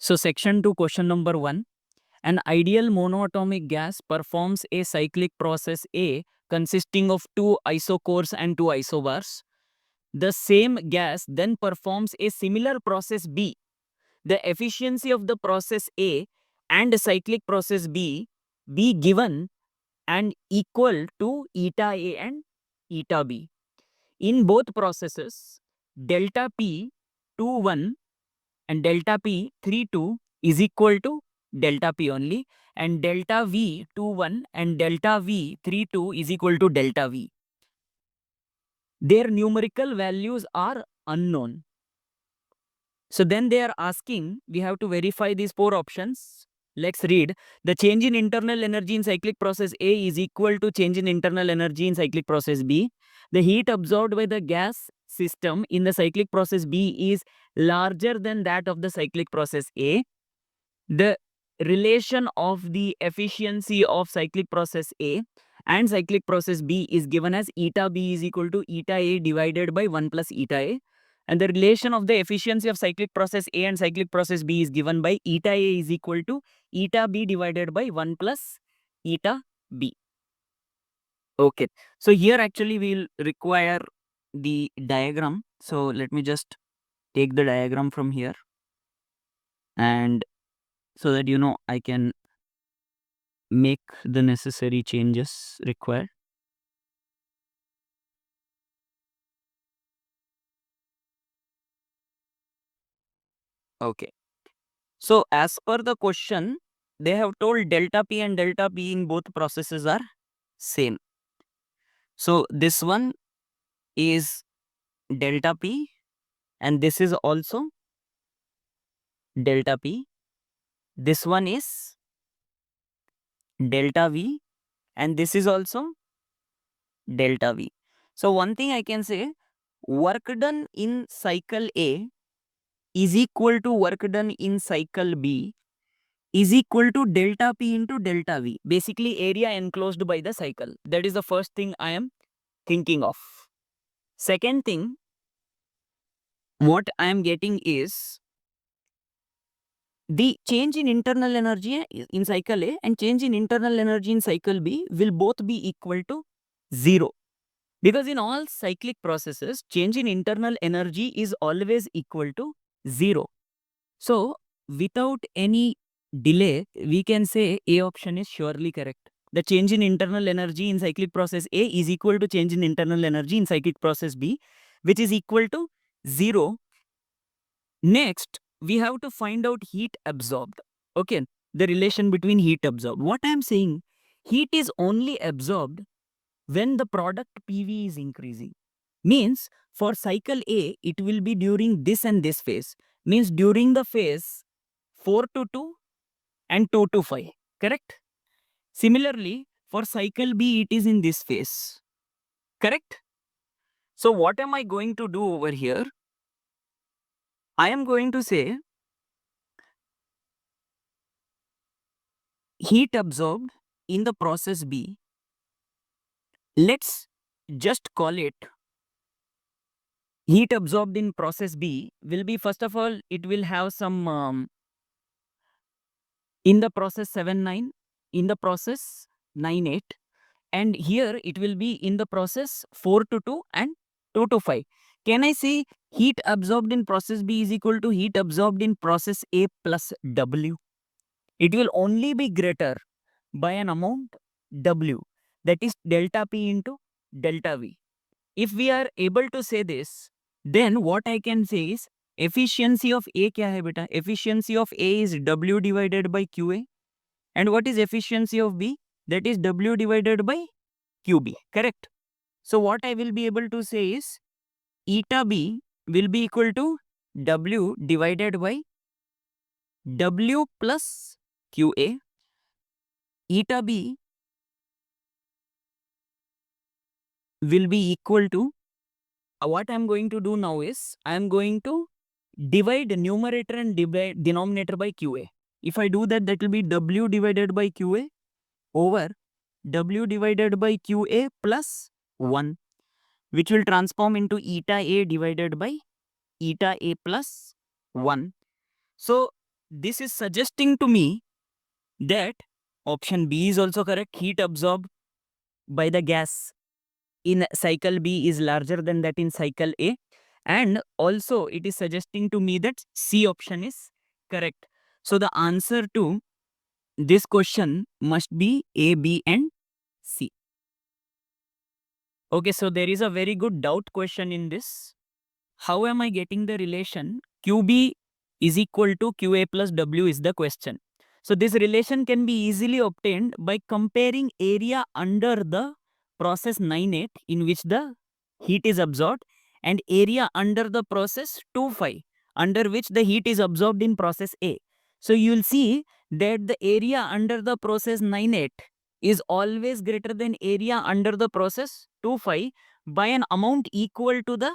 So section 2, question number 1. An ideal monoatomic gas performs a cyclic process A consisting of 2 isocores and 2 isobars. The same gas then performs a similar process B. The efficiency of the process A and the cyclic process B be given and equal to eta A and eta B. In both processes, delta P 21 and delta P 32 is equal to delta P only, and delta V 21 and delta V 32 is equal to delta V. Their numerical values are unknown. So then they are asking, we have to verify these 4 options. Let's read. The change in internal energy in cyclic process A is equal to change in internal energy in cyclic process B. The heat absorbed by the gas system in the cyclic process B is larger than that of the cyclic process A. The relation of the efficiency of cyclic process A and cyclic process B is given as eta B is equal to eta A divided by 1 plus eta A. And the relation of the efficiency of cyclic process A and cyclic process B is given by eta A is equal to eta B divided by 1 plus eta B. Okay. So here actually we'll require the diagram. So let me just take the diagram from here, and so that I can make the necessary changes required. Okay. So as per the question, they have told delta P and delta P in both processes are same. So this one is delta P and this is also delta P. This one is delta V and this is also delta V. So one thing I can say, work done in cycle A is equal to work done in cycle B is equal to delta P into delta V. Basically area enclosed by the cycle. That is the first thing I am thinking of. Second thing, what I am getting is the change in internal energy in cycle A and change in internal energy in cycle B will both be equal to 0. Because in all cyclic processes, change in internal energy is always equal to 0. So without any delay, we can say A option is surely correct. The change in internal energy in cyclic process A is equal to change in internal energy in cyclic process B, which is equal to 0. Next, we have to find out heat absorbed. Okay, the relation between heat absorbed. What I am saying, heat is only absorbed when the product PV is increasing. Means for cycle A, it will be during this and this phase. Means during the phase 4 to 2 and 2 to 5. Correct? Similarly, for cycle B, it is in this phase. Correct? So what am I going to do over here? I am going to say heat absorbed in the process B. Let's just call it heat absorbed in process B will be, first of all, it will have some in the process 7-9, in the process 9-8, and here it will be in the process 4 to 2 and 2 to 5. Can I say heat absorbed in process B is equal to heat absorbed in process A plus W? It will only be greater by an amount W, that is delta P into delta V. If we are able to say this, then what I can say is efficiency of A kya hai beta? Efficiency of A is W divided by QA. And what is efficiency of B? That is W divided by QB. Correct? So what I will be able to say is eta B will be equal to W divided by W plus QA. Eta B will be equal to, what I am going to do now is, I am going to divide numerator and divide denominator by QA. If I do that, that will be W divided by QA over W divided by QA plus 1, which will transform into eta A divided by eta A plus 1. So this is suggesting to me that option B is also correct. Heat absorbed by the gas in cycle B is larger than that in cycle A. And also it is suggesting to me that C option is correct. So the answer to this question must be A, B and C. Okay, so there is a very good doubt question in this. How am I getting the relation QB is equal to QA plus W is the question. So this relation can be easily obtained by comparing area under the process 9.8 in which the heat is absorbed and area under the process 2.5 under which the heat is absorbed in process A. So you will see that the area under the process 9.8 is always greater than area under the process 2.5 by an amount equal to the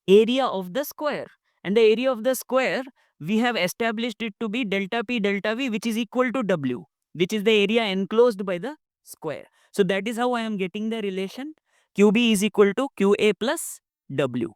area of the square. And the area of the square, we have established it to be delta P delta V, which is equal to W, which is the area enclosed by the square. So that is how I am getting the relation QB is equal to QA plus W.